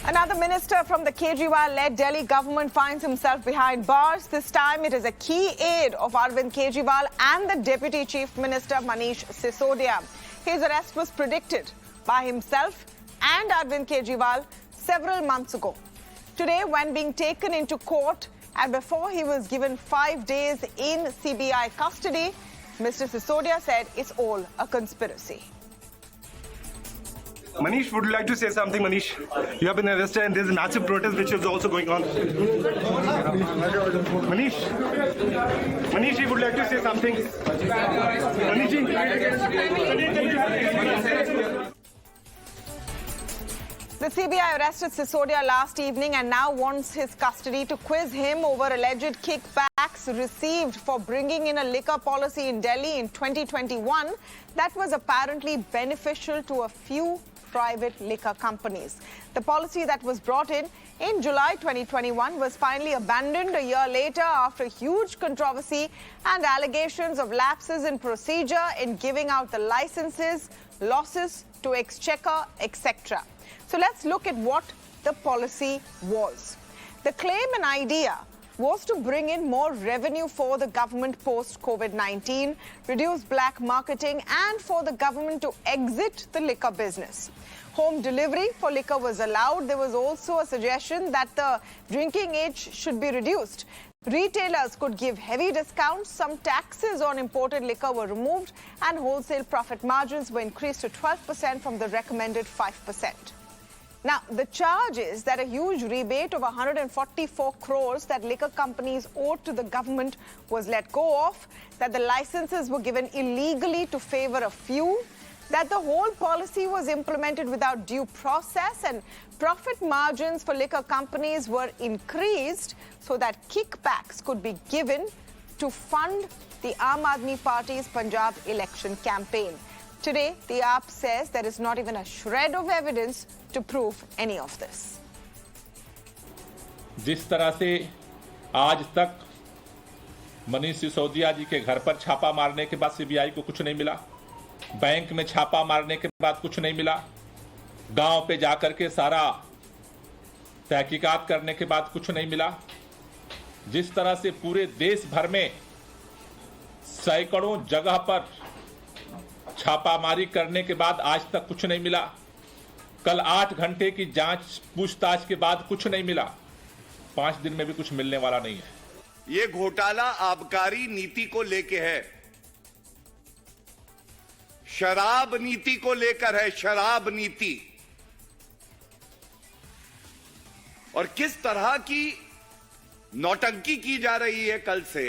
Another minister from the Kejriwal-led Delhi government finds himself behind bars. This time it is a key aide of Arvind Kejriwal and the Deputy Chief Minister Manish Sisodia. His arrest was predicted by himself and Arvind Kejriwal several months ago. Today, when being taken into court and before he was given 5 days in CBI custody, Mr. Sisodia said it's all a conspiracy. Manish, would you like to say something, Manish? You have been arrested and there's a massive protest which is also going on. Manish, you would like to say something? Manish, The CBI arrested Sisodia last evening and now wants his custody to quiz him over alleged kickbacks received for bringing in a liquor policy in Delhi in 2021 that was apparently beneficial to a few private liquor companies. The policy that was brought in July 2021 was finally abandoned a year later after huge controversy and allegations of lapses in procedure in giving out the licenses, losses to exchequer, etc. So let's look at what the policy was. The claim and idea was to bring in more revenue for the government post-COVID-19, reduce black marketing, and for the government to exit the liquor business. Home delivery for liquor was allowed. There was also a suggestion that the drinking age should be reduced. Retailers could give heavy discounts. Some taxes on imported liquor were removed, and wholesale profit margins were increased to 12% from the recommended 5%. Now, the charge is that a huge rebate of 144 crores that liquor companies owed to the government was let go of, that the licenses were given illegally to favor a few, that the whole policy was implemented without due process, and profit margins for liquor companies were increased so that kickbacks could be given to fund the Aam Aadmi Party's Punjab election campaign. Today, the AAP says there is not even a shred of evidence to prove any of this. जिस तरह से आज तक मनीष सिसोदिया जी के घर पर छापा मारने के बाद सीबीआई को कुछ नहीं मिला, बैंक में छापा मारने के बाद कुछ नहीं मिला, गांव पे जाकर के सारा तहकीकात करने के बाद कुछ नहीं मिला, जिस तरह से पूरे देश भर में सैकड़ों जगह पर छापामारी करने के बाद आज तक कुछ नहीं मिला, कल 8 घंटे की जांच पूछताछ के बाद कुछ नहीं मिला, 5 दिन में भी कुछ मिलने वाला नहीं है। ये घोटाला आबकारी नीति को लेके है, शराब नीति को लेकर है, शराब नीति। और किस तरह की नौटंकी की जा रही है कल से,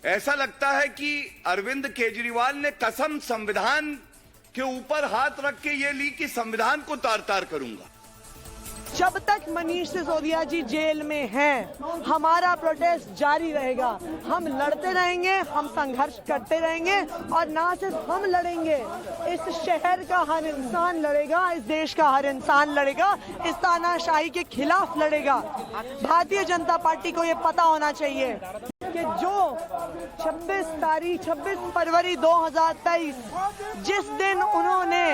ऐसा लगता है कि अरविंद केजरीवाल ने कसम संविधान के ऊपर हाथ रख के ये ली कि संविधान को तार-तार करूंगा। जब तक मनीष सिसोदिया जी जेल में हैं, हमारा प्रोटेस्ट जारी रहेगा। हम लड़ते रहेंगे, हम संघर्ष करते रहेंगे, और ना सिर्फ हम लड़ेंगे, इस शहर का हर इंसान लड़ेगा, इस देश का हर इंसान लड़ेगा, इस तानाशाही के खिलाफ लड़ेगा। भारतीय जनता पार्टी को ये पता होना चाहिए कि जो 26 फरवरी 2023 जिस दिन उन्होंने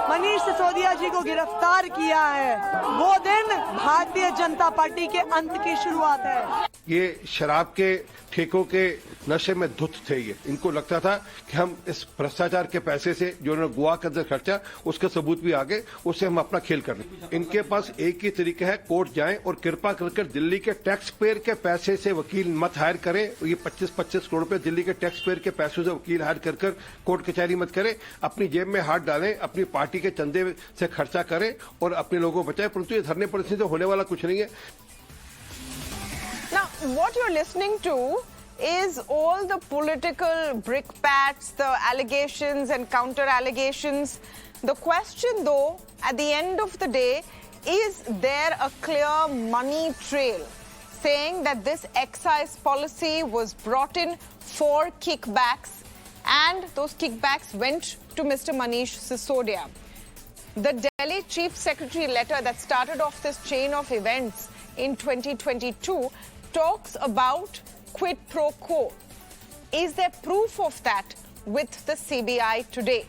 मनीष सिसोदिया जी को गिरफ्तार किया है, वो दिन भारतीय जनता पार्टी के अंत की शुरुआत है। ये शराब के ठेकों के नशे में धुत थे। ये इनको लगता था कि हम इस भ्रष्टाचार के पैसे से जो उन्होंने गोवा के अंदर खर्चा, उसके सबूत भी आगे, उससे हम अपना खेल कर लें। इनके पास एक ही तरीका है, कोर्ट जाएं और कृपा कर दिल्ली के टैक्स पेयर के पैसे से वकील मत हायर करें। ये 25-25 करोड़ रुपए दिल्ली के टैक्स पेयर के पैसों से वकील हायर कर कोर्ट कचहरी मत करें, अपनी जेब में हाथ डालें, अपनी पार्टी के चंदे से खर्चा करें और अपने लोगों को बचाएं। परंतु ये धरने प्रदर्शन से होने वाला कुछ नहीं है। Now, what you're listening to is all the political brickbats, the allegations and counter-allegations. The question, though, at the end of the day, is there a clear money trail saying that this excise policy was brought in for kickbacks and those kickbacks went to Mr. Manish Sisodia? The Delhi Chief Secretary letter that started off this chain of events in 2022 talks about quid pro quo. Is there proof of that with the CBI today?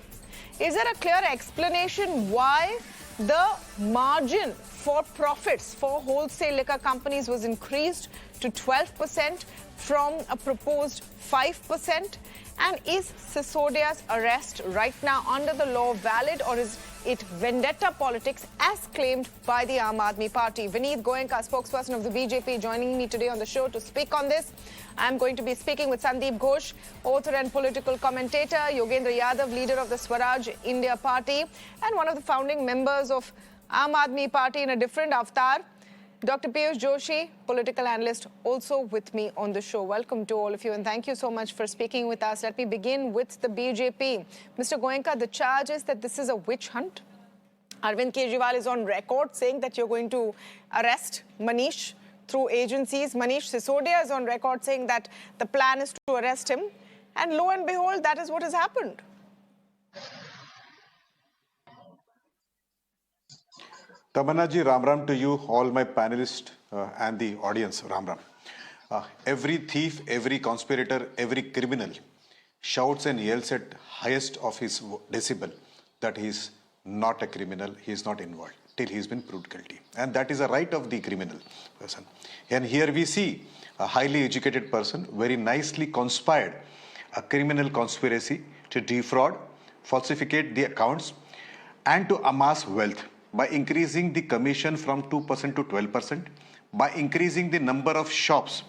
Is there a clear explanation why The margin for profits for wholesale liquor companies was increased to 12% from a proposed 5%. And is Sisodia's arrest right now under the law valid, or is it vendetta politics as claimed by the Aam Aadmi Party? Vineet Goenka, spokesperson of the BJP, joining me today on the show to speak on this. I'm going to be speaking with Sandeep Ghosh, author and political commentator, Yogendra Yadav, leader of the Swaraj India Party, and one of the founding members of Aam Aadmi Party in a different avatar, Dr. Piyush Joshi, political analyst, also with me on the show. Welcome to all of you, and thank you so much for speaking with us. Let me begin with the BJP. Mr. Goenka, the charge is that this is a witch hunt. Arvind Kejriwal is on record saying that you're going to arrest Manish through agencies. Manish Sisodia is on record saying that the plan is to arrest him. And lo and behold, that is what has happened. Tamanna ji, Ram Ram to you, all my panelists and the audience, Ram Ram. Every thief, every conspirator, every criminal shouts and yells at highest of his decibel that he is not a criminal, he is not involved till he has been proved guilty. And that is a right of the criminal person. And here we see a highly educated person very nicely conspired a criminal conspiracy to defraud, falsificate the accounts and to amass wealth by increasing the commission from 2% to 12%, by increasing the number of shops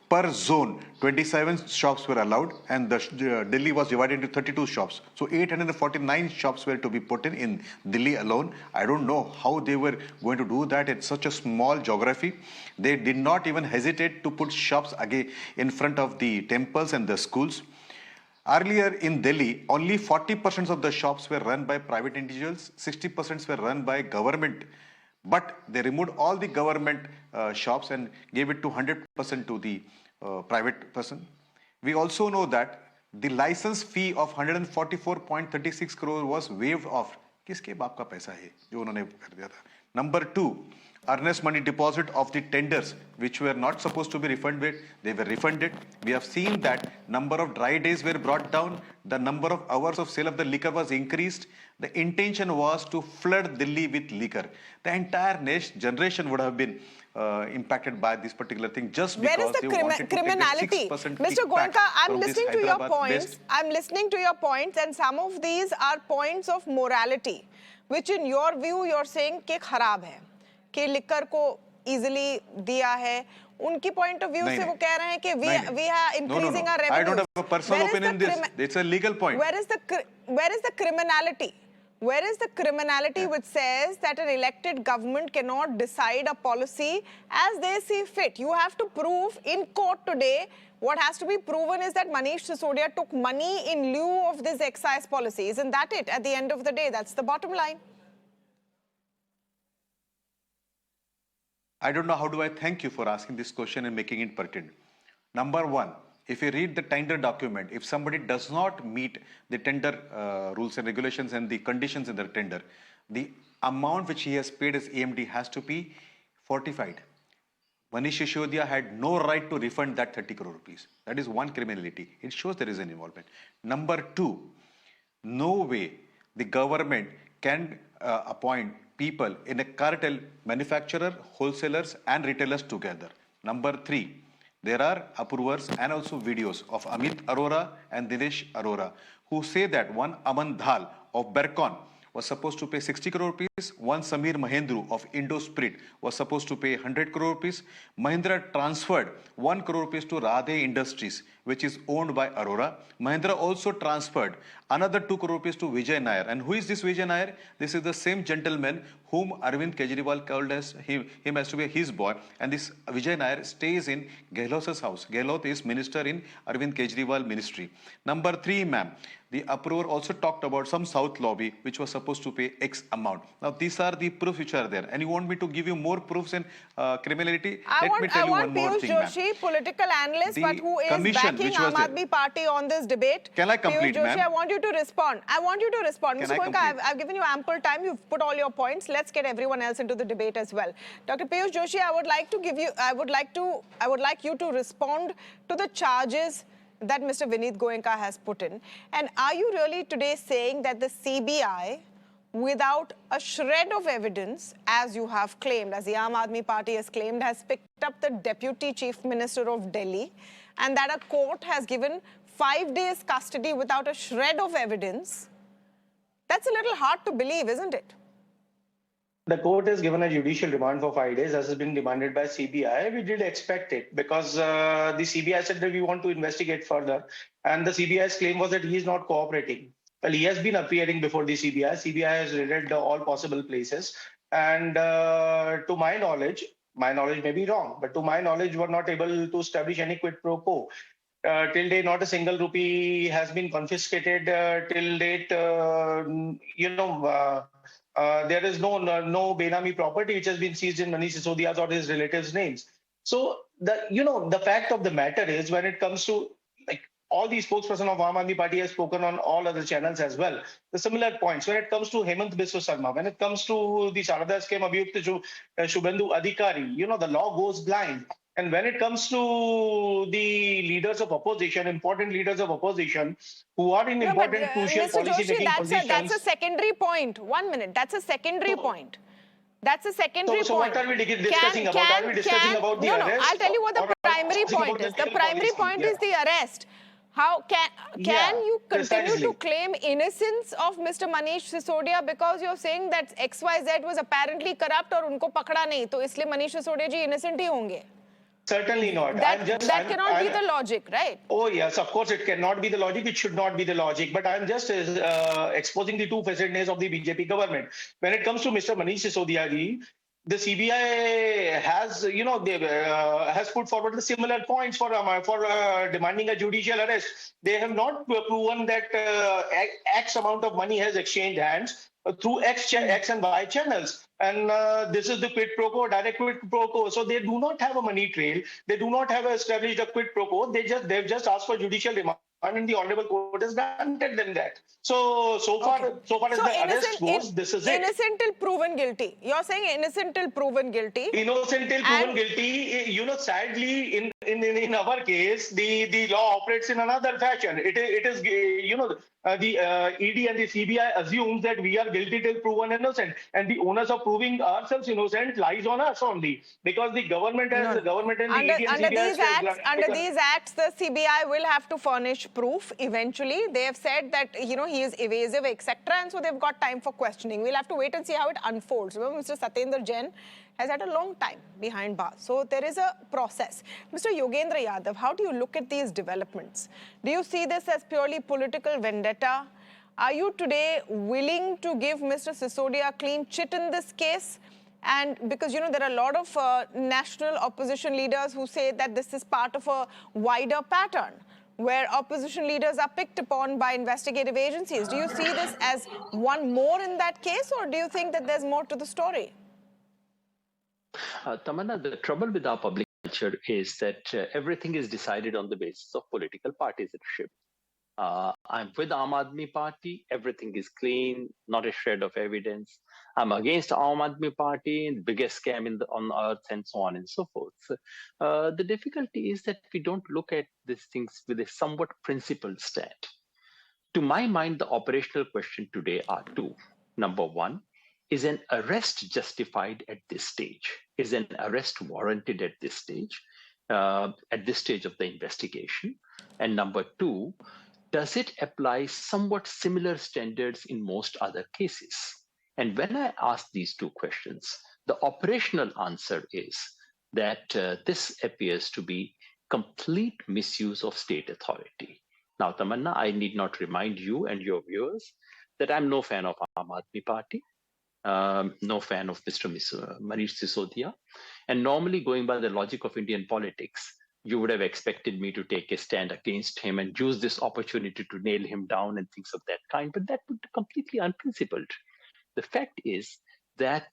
per zone. 27 shops were allowed and Delhi was divided into 32 shops. So 849 shops were to be put in Delhi alone. I don't know how they were going to do that. It's such a small geography. They did not even hesitate to put shops again in front of the temples and the schools. Earlier in Delhi, only 40% of the shops were run by private individuals, 60% were run by government. But they removed all the government shops and gave it to 100% to the private person. We also know that the license fee of 144.36 crore was waived off. किसके बाप का पैसा है जो उन्होंने कर दिया था? Number 2, earnest money deposit of the tenders which were not supposed to be refunded, they were refunded. We have seen that number of dry days were brought down, the number of hours of sale of the liquor was increased. The intention was to flood Delhi with liquor. The entire next generation would have been impacted by this particular thing just because where is they wanted criminality? to take the 6% Mr. Goenka, I'm listening to your points. Best. I'm listening to your points, and some of these are points of morality, which in your view you're saying कि खराब है, कि liquor को easily दिया है. उनकी point of view से वो कह रहे हैं कि we are increasing our revenues. I don't have a personal opinion in this. It's a legal point. Where is the criminality? Where is the criminality which says that an elected government cannot decide a policy as they see fit? You have to prove in court today. What has to be proven is that Manish Sisodia took money in lieu of this excise policy. Isn't that it? At the end of the day, that's the bottom line. I don't know how do I thank you for asking this question and making it pertinent. Number 1, if you read the tender document, if somebody does not meet the tender rules and regulations and the conditions in the tender, the amount which he has paid as AMD has to be fortified. Manish Sisodia had no right to refund that 30 crore rupees. That is one criminality. It shows there is an involvement. Number 2, no way the government can appoint people in a cartel, manufacturer, wholesalers and retailers together. Number 3, there are approvers and also videos of Amit Arora and Dinesh Arora who say that one Aman Dhal of Bercon was supposed to pay 60 crore rupees. One Samir Mahendru of Indo Spirit was supposed to pay 100 crore rupees. Mahindra transferred 1 crore rupees to Radhe Industries, which is owned by Arora. Mahindra also transferred another 2 crore rupees to Vijay Nair. And who is this Vijay Nair? This is the same gentleman whom Arvind Kejriwal called as him as to be his boy. And this Vijay Nair stays in Gehlot's house. Gehlot is minister in Arvind Kejriwal ministry. Number 3, ma'am, the uproar also talked about some South lobby which was supposed to pay X amount. Now these are the proofs which are there. And you want me to give you more proofs in criminality? Let me tell you one more thing, I want Piyush Joshi, political analyst, but who is backing Aam Aadmi Party on this debate. Can I complete, Piyush Joshi, ma'am? I want you to respond. Mr. Goenka, I've given you ample time. You've put all your points. Let's get everyone else into the debate as well. Dr. Piyush Joshi, I would like you to respond to the charges that Mr. Vineet Goenka has put in. And are you really today saying that the CBI without a shred of evidence, as you have claimed, as the Aam Aadmi Party has claimed, has picked up the Deputy Chief Minister of Delhi, and that a court has given 5 days custody without a shred of evidence, that's a little hard to believe, isn't it? The court has given a judicial remand for 5 days, as has been demanded by CBI. We did expect it because the CBI said that we want to investigate further. And the CBI's claim was that he is not cooperating. Well, he has been appearing before the CBI. CBI has raided all possible places. And to my knowledge may be wrong, but to my knowledge, we were not able to establish any quid pro quo. Till date, not a single rupee has been confiscated. Till date, there is no Benami property which has been seized in Manish Sisodia's or his relatives' names. So the fact of the matter is, when it comes to all the spokesperson of Aam Aadmi Party has spoken on all other channels as well, the similar points. When it comes to Hemant Biswa Sarma, when it comes to the Sharada scheme Abhiyukta Shubhendu Adhikari, the law goes blind. And when it comes to the leaders of opposition, important leaders of opposition, who are in important crucial policy-making positions... That's a secondary point. 1 minute. That's a secondary point. That's a secondary point. So what are we discussing about? Are we discussing about the arrest? No, I'll tell you what the primary point is. The primary point is the arrest. How can you continue to claim innocence of Mr. Manish Sisodia because you're saying that XYZ was apparently corrupt or unko pakda nahi, to isliye Manish Sisodia ji innocent hi honge? Certainly not. That cannot be the logic, right? Oh, yes, of course, it cannot be the logic. It should not be the logic. But I'm just exposing the two-facedness of the BJP government. When it comes to Mr. Manish Sisodia ji, the CBI has, has put forward the similar points for demanding a judicial arrest. They have not proven that X amount of money has exchanged hands through X and Y channels. And this is the quid pro quo, direct quid pro quo. So they do not have a money trail. They do not have established a quid pro quo. They've just asked for judicial remand, and the Honorable Court has granted them that. So far as the arrest goes, this is it. Innocent till proven guilty. You're saying innocent till proven guilty. Innocent till proven guilty. Sadly, in our case, the law operates in another fashion. It is the ED and the CBI assumes that we are guilty till proven innocent, and the onus of proving ourselves innocent lies on us only, because the government and the ED and CBI under these acts, the CBI will have to furnish proof eventually. They have said that he is evasive, etc., and so they've got time for questioning. We'll have to wait and see how it unfolds. Remember, Mr. Satyendra Jain has had a long time behind bars. So there is a process. Mr. Yogendra Yadav, how do you look at these developments? Do you see this as purely political vendetta? Are you today willing to give Mr. Sisodia a clean chit in this case? And because, there are a lot of national opposition leaders who say that this is part of a wider pattern where opposition leaders are picked upon by investigative agencies. Do you see this as one more in that case, or do you think that there's more to the story? Tamanna, the trouble with our public culture is that everything is decided on the basis of political partisanship. I'm with Aam Aadmi Party, everything is clean, not a shred of evidence. I'm against Aam Aadmi Party, the biggest scam on earth, and so on and so forth. The difficulty is that we don't look at these things with a somewhat principled stand. To my mind, the operational question today are two. Number one, is an arrest justified at this stage? Is an arrest warranted at this stage of the investigation? And number two, does it apply somewhat similar standards in most other cases? And when I ask these two questions, the operational answer is that this appears to be complete misuse of state authority. Now, Tamanna, I need not remind you and your viewers that I'm no fan of Aam Aadmi Party. No fan of Mr. Manish Sisodia. And normally, going by the logic of Indian politics, you would have expected me to take a stand against him and use this opportunity to nail him down and things of that kind, but that would be completely unprincipled. The fact is that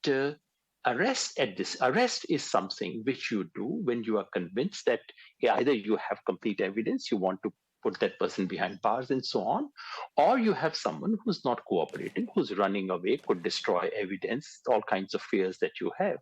arrest is something which you do when you are convinced that either you have complete evidence, you want to put that person behind bars and so on, or you have someone who's not cooperating, who's running away, could destroy evidence, all kinds of fears that you have,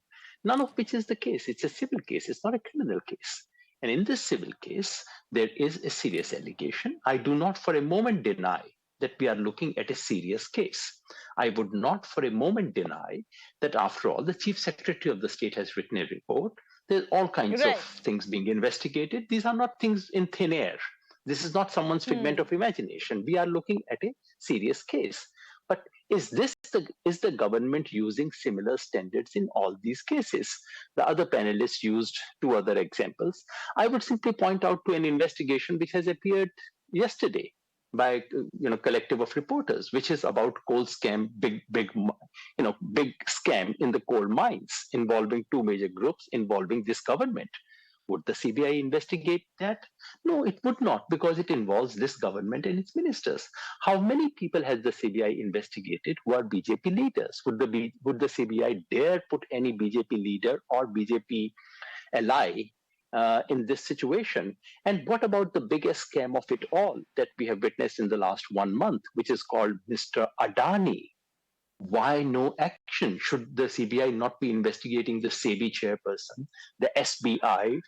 none of which is the case. It's a civil case, it's not a criminal case. And in this civil case, there is a serious allegation. I do not for a moment deny that we are looking at a serious case. I would not for a moment deny that after all, the Chief Secretary of the state has written a report. There's all kinds of things being investigated. These are not things in thin air. This is not someone's figment of imagination. We are looking at a serious case. But is the government using similar standards in all these cases? The other panelists used two other examples. I would simply point out to an investigation which has appeared yesterday by collective of reporters, which is about coal scam, big scam in the coal mines involving two major groups involving this government. Would the CBI investigate that? No, it would not, because it involves this government and its ministers. How many people has the CBI investigated who are BJP leaders? Would the CBI dare put any BJP leader or BJP ally in this situation? And what about the biggest scam of it all that we have witnessed in the last 1 month, which is called Mr. Adani? Why no action? Should the CBI not be investigating the SEBI chairperson, the SBI,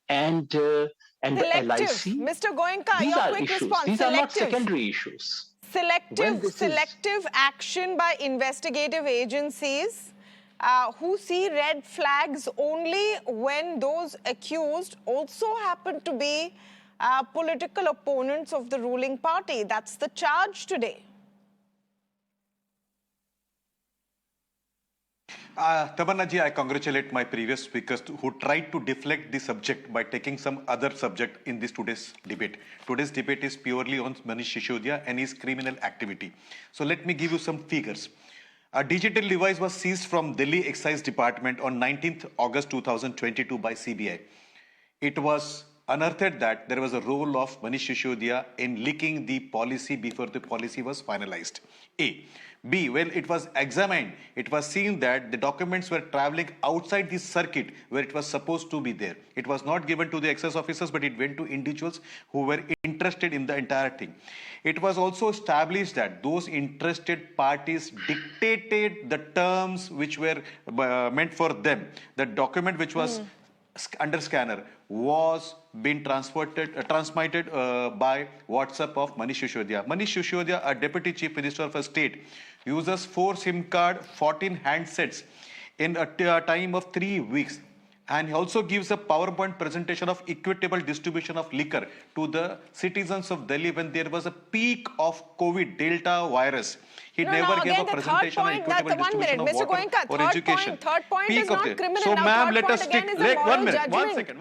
and the LIC? Mr. Goenka, these your are quick issues. response. These are not secondary issues. Selective action by investigative agencies who see red flags only when those accused also happen to be political opponents of the ruling party. That's the charge today. Tamanna ji, I congratulate my previous speakers who tried to deflect the subject by taking some other subject in this today's debate. Today's debate is purely on Manish Sisodia and his criminal activity. So let me give you some figures. A digital device was seized from Delhi Excise Department on 19th August 2022 by CBI. It was unearthed that there was a role of Manish Sisodia in leaking the policy before the policy was finalized. A. B. When it was examined, it was seen that the documents were traveling outside the circuit where it was supposed to be there. It was not given to the excise officers, but it went to individuals who were interested in the entire thing. It was also established that those interested parties dictated the terms which were meant for them. The document which was under scanner was being transmitted by WhatsApp of Manish Sisodia. Manish Sisodia, a Deputy Chief Minister of a state, uses 4 SIM card, 14 handsets in a time of 3 weeks. And he also gives a PowerPoint presentation of equitable distribution of liquor to the citizens of Delhi when there was a peak of COVID, Delta virus. He never gave a presentation on equitable distribution of Mr. water Goenka, or education. Third point is not criminal. So, ma'am, let us stick. stick. One minute, one second.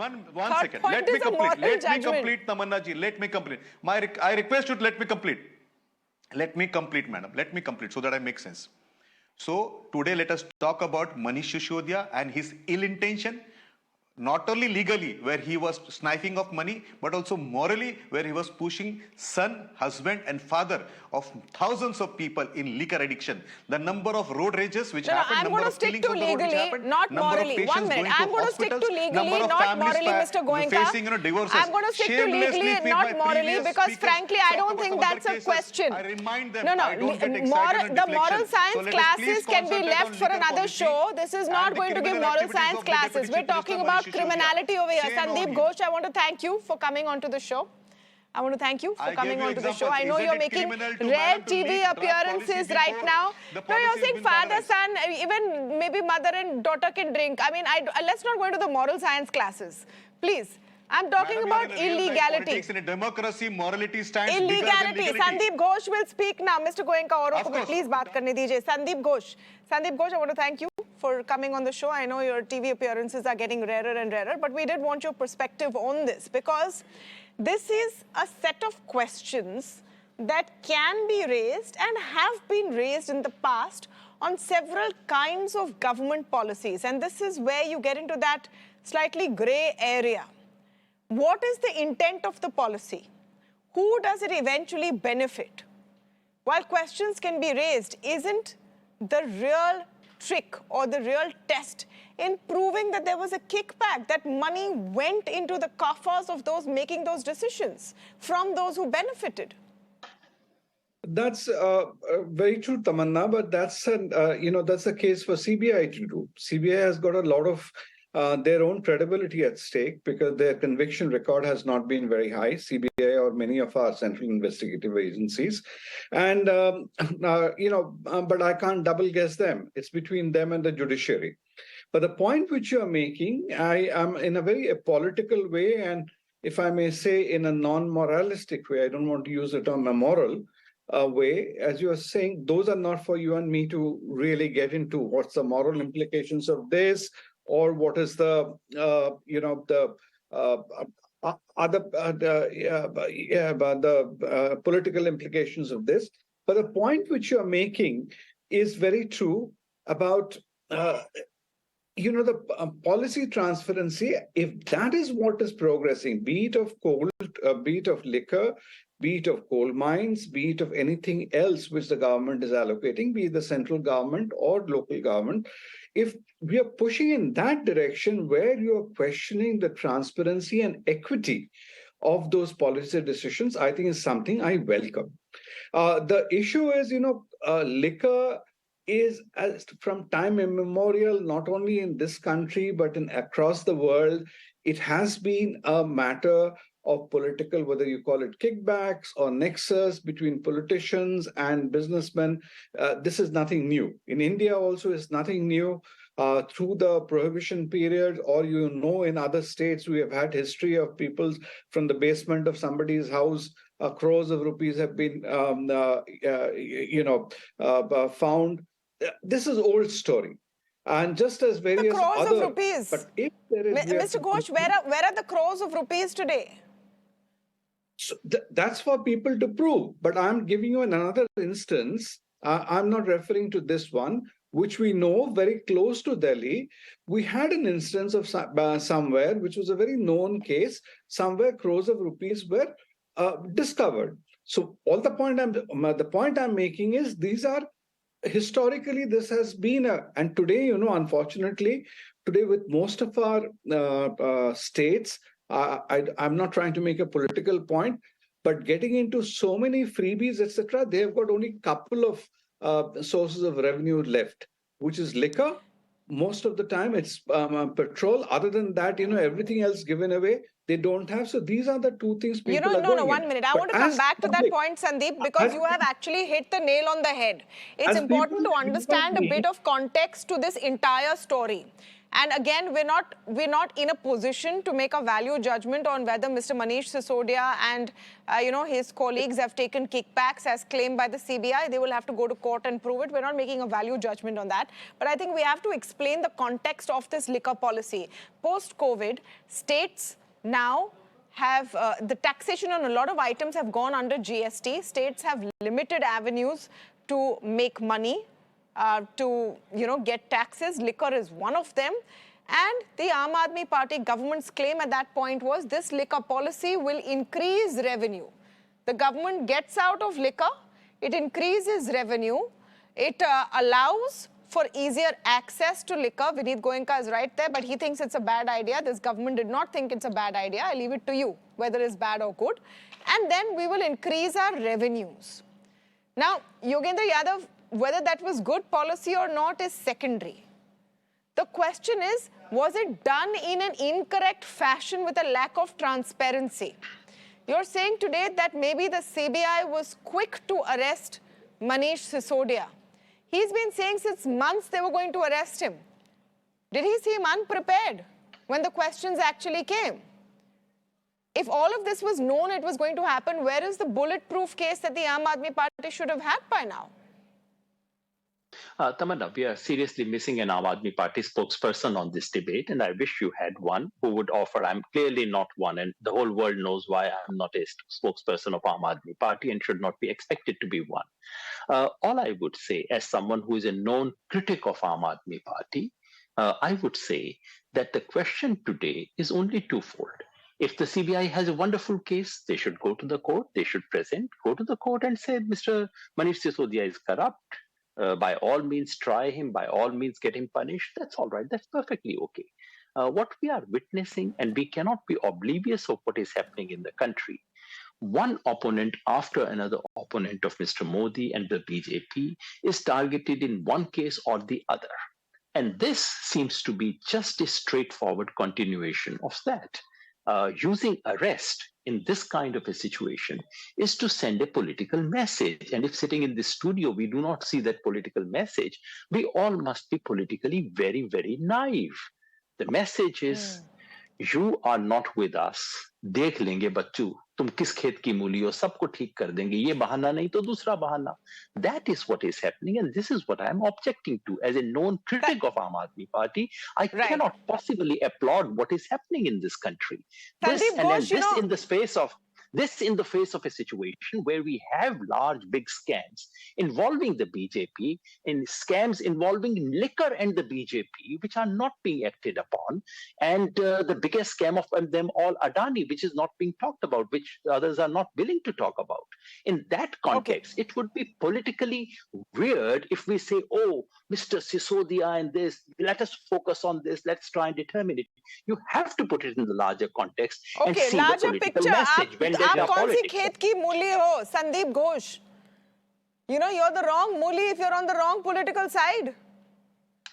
Let me complete. Let me complete, Tamanna ji. Let me complete. I request you to let me complete. Let me complete, madam. Let me complete so that I make sense. So, today let us talk about Manish Sisodia and his ill intention. Not only legally, where he was sniping of money, but also morally, where he was pushing son, husband, and father of thousands of people in liquor addiction. The number of road rages which happened, number of killings on the road which happened, not morally. 1 minute. I'm going to stick to legally, not morally, Mr. Goenka. Facing, divorces. I'm going to stick to legally and not morally because, frankly, I don't think that's a question. I remind them, the moral science classes can be left for another show. This is not going to give moral science classes. We're talking about criminality over here. Sandeep Ghosh, I want to thank you for coming onto the show. I want to thank you for coming onto the show. I know you're making rare TV appearances right now. No, you're saying father, son, even maybe mother and daughter can drink. I mean, let's not go into the moral science classes. Please. I'm talking about illegality. In a democracy, morality stands illegality. Sandeep Ghosh will speak now. Mr. Goenka, aur ko please baat karne dijiye. Sandeep Ghosh, I want to thank you for coming on the show. I know your TV appearances are getting rarer and rarer, but we did want your perspective on this because this is a set of questions that can be raised and have been raised in the past on several kinds of government policies. And this is where you get into that slightly gray area. What is the intent of the policy? Who does it eventually benefit? While questions can be raised, isn't the real trick or the real test in proving that there was a kickback, that money went into the coffers of those making those decisions from those who benefited? That's very true, Tamanna, but that's that's a case for CBI to do. CBI has got a lot of their own credibility at stake because their conviction record has not been very high. CBI or many of our central investigative agencies. And, but I can't double guess them. It's between them and the judiciary. But the point which you are making, I am in a very political way, and if I may say, in a non-moralistic way, I don't want to use the term immoral way, as you are saying, those are not for you and me to really get into. What's the moral implications of this, or what is the, political implications of this. But the point which you are making is very true about the policy transparency. If that is what is progressing, be it of coal, be it of liquor, be it of coal mines, be it of anything else which the government is allocating, be it the central government or local government, if we are pushing in that direction where you are questioning the transparency and equity of those policy decisions, I think is something I welcome. The issue is, liquor is, as from time immemorial, not only in this country, but across the world, it has been a matter of political, whether you call it kickbacks or nexus between politicians and businessmen. This is nothing new. In India also is nothing new. Through the prohibition period, or in other states, we have had history of people from the basement of somebody's house, crores of rupees have been found. This is old story. And just as various the crores other... of rupees. But if there is... Mr. Ghosh, where are the crores of rupees today? So that's for people to prove. But I'm giving you another instance. I'm not referring to this one, which we know very close to Delhi. We had an instance of somewhere, which was a very known case, somewhere crores of rupees were discovered. So all the point I'm making is these are, historically, this has been and today, unfortunately, today with most of our states, I'm not trying to make a political point, but getting into so many freebies, etc., they have got only a couple of sources of revenue left, which is liquor. Most of the time it's petrol. Other than that, everything else given away, they don't have. So these are the two things people are going 1 minute. I want to come back to that point, Sandeep, because you have actually hit the nail on the head. It's important to understand a bit of context to this entire story. And again, we're not in a position to make a value judgment on whether Mr. Manish Sisodia and his colleagues have taken kickbacks as claimed by the CBI. They will have to go to court and prove it. We're not making a value judgment on that. But I think we have to explain the context of this liquor policy. Post-COVID, states now have the taxation on a lot of items have gone under GST. States have limited avenues to make money. To get taxes. Liquor is one of them. And the Aam Aadmi Party government's claim at that point was this liquor policy will increase revenue. The government gets out of liquor, it increases revenue, it allows for easier access to liquor. Vineet Goenka is right there, but he thinks it's a bad idea. This government did not think it's a bad idea. I leave it to you, whether it's bad or good. And then we will increase our revenues. Now, Yogendra Yadav, whether that was good policy or not is secondary. The question is, was it done in an incorrect fashion with a lack of transparency? You're saying today that maybe the CBI was quick to arrest Manish Sisodia. He's been saying since months they were going to arrest him. Did he seem unprepared when the questions actually came? If all of this was known it was going to happen, where is the bulletproof case that the Aam Aadmi Party should have had by now? Tamanna, we are seriously missing an Aam Aadmi Party spokesperson on this debate, and I wish you had one who would offer. I'm clearly not one, and the whole world knows why I'm not a spokesperson of Aam Aadmi Party and should not be expected to be one. All I would say, as someone who is a known critic of Aam Aadmi Party, I would say that the question today is only twofold. If the CBI has a wonderful case, they should go to the court, they should go to the court and say, Mr. Manish Sisodia is corrupt. By all means, try him. By all means, get him punished. That's all right. That's perfectly okay. What we are witnessing, and we cannot be oblivious of what is happening in the country, one opponent after another opponent of Mr. Modi and the BJP is targeted in one case or the other. And this seems to be just a straightforward continuation of that. using arrest in this kind of a situation is to send a political message. And if sitting in this studio, we do not see that political message, we all must be politically very, very naive. The message is, you are not with us. देख लेंगे बच्चू तुम किस खेत की मूली हो सबको ठीक कर देंगे ये बहाना नहीं तो दूसरा बहाना. That is what is happening, and this is what I am objecting to. As a known critic of Aam Aadmi Party, I cannot possibly applaud what is happening in this country. This in the face of a situation where we have large, big scams involving the BJP, in scams involving liquor and the BJP, which are not being acted upon, and the biggest scam of them all, Adani, which is not being talked about, which others are not willing to talk about. In that context, it would be politically weird if we say, oh, Mr. Sisodia and this, let us focus on this, let's try and determine it. You have to put it in the larger context and see the political message. आप कौन सी खेत की मूली हो, Sandeep Ghosh? You know, you're the wrong मूली if you're on the wrong political side.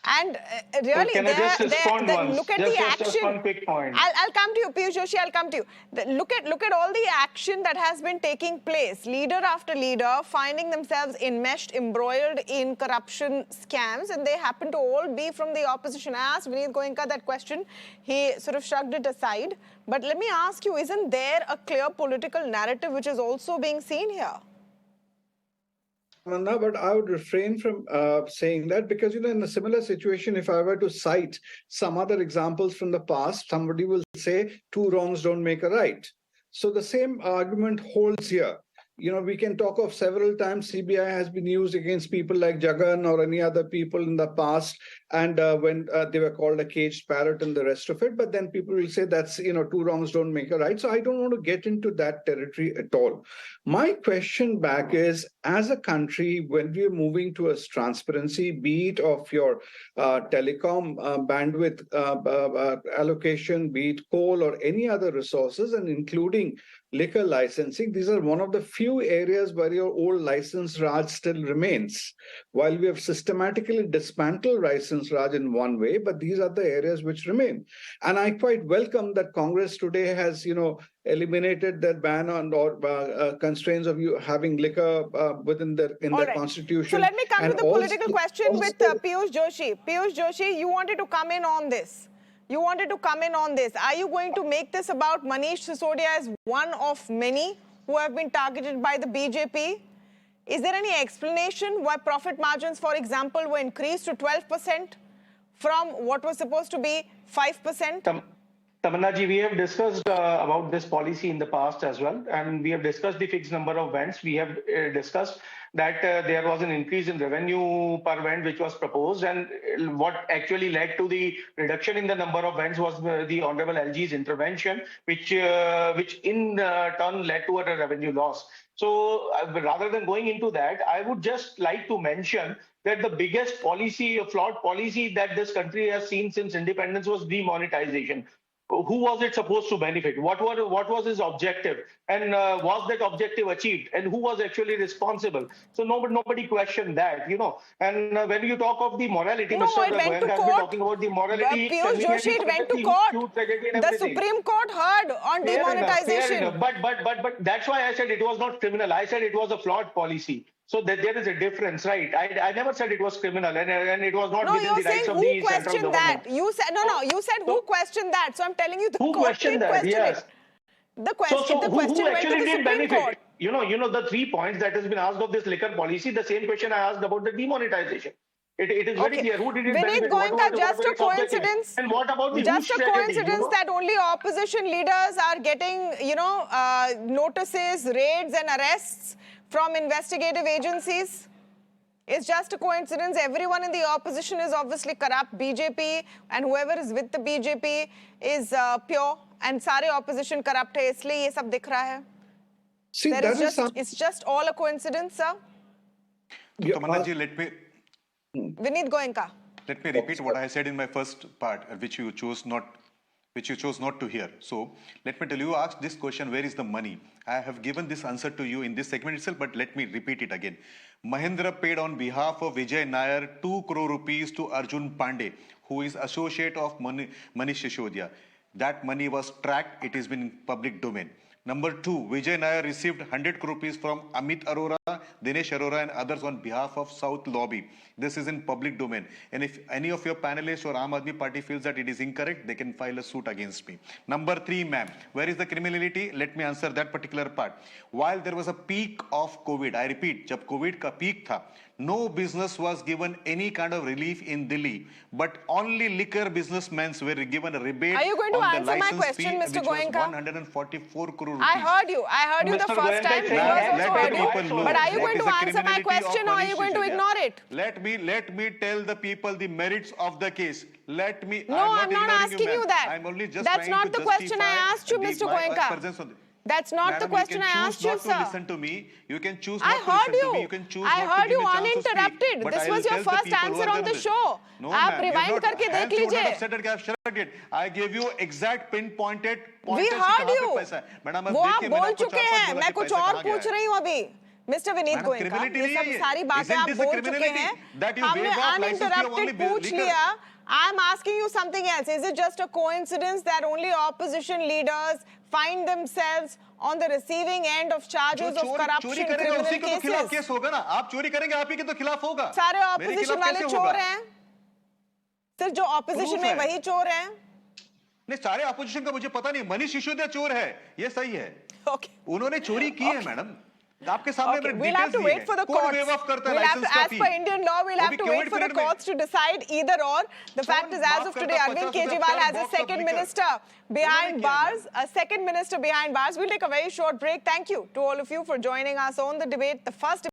And really, look at the action. Just one quick point. I'll come to you, Piyush Joshi. I'll come to you. Look at all the action that has been taking place. Leader after leader finding themselves enmeshed, embroiled in corruption scams, and they happen to all be from the opposition. I asked Vineet Goenka that question. He sort of shrugged it aside. But let me ask you: isn't there a clear political narrative which is also being seen here? No, but I would refrain from saying that because, you know, in a similar situation, if I were to cite some other examples from the past, somebody will say two wrongs don't make a right. So the same argument holds here. You know, we can talk of several times CBI has been used against people like Jagan or any other people in the past, and when they were called a caged parrot and the rest of it. But then people will say that's, you know, two wrongs don't make a right. So I don't want to get into that territory at all. My question back is, as a country, when we are moving towards transparency, be it of your telecom bandwidth allocation, be it coal or any other resources, and including liquor licensing, these are one of the few areas where your old license Raj still remains. While we have systematically dismantled license Raj in one way, but these are the areas which remain. And I quite welcome that Congress today has, you know, eliminated that ban on or constraints of you having liquor within their constitution. So let me come to the political question with Piyush Joshi. Piyush Joshi, you wanted to come in on this. Are you going to make this about Manish Sisodia as one of many who have been targeted by the BJP? Is there any explanation why profit margins, for example, were increased to 12% from what was supposed to be 5%? Tamanna ji, we have discussed about this policy in the past as well, and we have discussed the fixed number of vents. We have discussed that there was an increase in revenue per vent which was proposed, and what actually led to the reduction in the number of vents was the Honorable LG's intervention, which in turn led to a revenue loss. So rather than going into that, I would just like to mention that the biggest policy, flawed policy that this country has seen since independence was demonetization. Who was it supposed to benefit? What was his objective? And was that objective achieved? And who was actually responsible? So nobody questioned that, you know. And when you talk of the morality, Mr. Goenka has been talking about the morality. Piyush Joshi, it went to court. The Supreme Court heard on demonetization. But that's why I said it was not criminal. I said it was a flawed policy. So that there is a difference, right? I never said it was criminal, and it was not within the rights of the central government. You said you said who questioned that? So I'm telling you, the who court questioned that? Yes. The question, who actually did benefit? Court. You know the 3 points that has been asked of this liquor policy. The same question I asked about the demonetization. It is very clear. Who did it benefit? Vineet Goenka, just a coincidence. And what about the just a coincidence strategy, you know? that only opposition leaders are getting, notices, raids, and arrests from investigative agencies? It's just a coincidence. Everyone in the opposition is obviously corrupt. BJP and whoever is with the BJP is pure, and सारे opposition corrupt है. इसलिए ये सब दिख रहा है. See, it's just all a coincidence, sir. Tamanna ji, let me. Vineet Goenka. Let me repeat what I said in my first part, which you chose not to hear. So let me tell you, ask this question, where is the money? I have given this answer to you in this segment itself, but let me repeat it again. Mahindra paid on behalf of Vijay Nair 2 crore rupees to Arjun Pandey, who is associate of Manish Sisodia. That money was tracked. It has been in public domain. Number two, Vijay Nair received 100 crore rupees from Amit Arora, Dinesh Arora and others on behalf of South Lobby. This is in public domain. And if any of your panelists or Aam Aadmi Party feels that it is incorrect, they can file a suit against me. Number three, ma'am, where is the criminality? Let me answer that particular part. While there was a peak of COVID, I repeat, jab COVID ka peak tha, no business was given any kind of relief in Delhi, but only liquor businessmen were given a rebate. Are you going to answer my question, Mr. Goenka? 144 crore rupees. I heard you. I heard you the first time. But are you going to answer my question or are you going to ignore it? Let me tell the people the merits of the case. Let me. No, I'm not asking you that. I'm only just That's not the question I asked you, Mr. Goenka. That's not the question I asked you, sir. Listen to me. You can choose I not to heard listen to you. me. You can choose I not to heard give you me a chance to speak. uninterrupted. But This I will was your tell the first people who answer are on the there. show. No, आप ma'am, rewind you करके have देख not लीजिए. said that I have shut it. I gave you exact pinpointed We pointers. heard you. Madam वो आप बोल चुके हैं. मैं कुछ और पूछ रही हूँ अभी. Mr. Vineet Goenka, ये सब सारी बातें आप बोल चुके हैं. हमने uninterrupted पूछ लिया. I'm asking you something else. Is it just a coincidence that only opposition leaders find themselves on the receiving end of charges of corruption, criminal cases? Case होगा ना. आप चोरी करेंगे आप ही के तो खिलाफ होगा. सारे opposition वाले चोर हैं. सिर्फ जो opposition में वही चोर हैं. नहीं, सारे opposition का मुझे पता नहीं. मनीष सिसोदिया चोर है, ये सही है. Okay. उन्होंने चोरी की है मैडम. आपके सामने Okay, we'll have to wait for the courts. We'll have to, as per Indian law, we'll have to wait for the courts to decide either or. The fact is, as of today, Arvind Kejriwal has a second minister behind bars. A second minister behind bars. We'll take a very short break. Thank you to all of you for joining us on the debate. The first